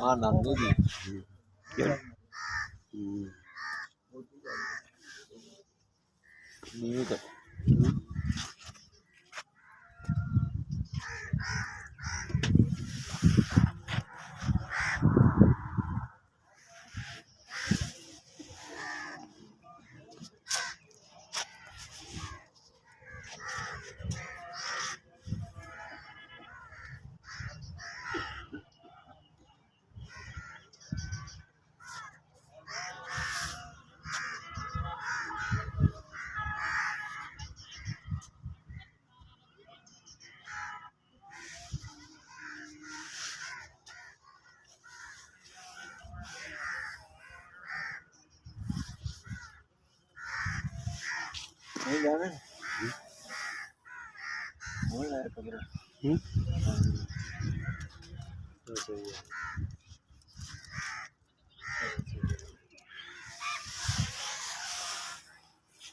ਆਨੰਦ ਜੀ ਨੀਵੇਂ ਕਰ नहीं जाने बोल रहा है खबर तो सही है।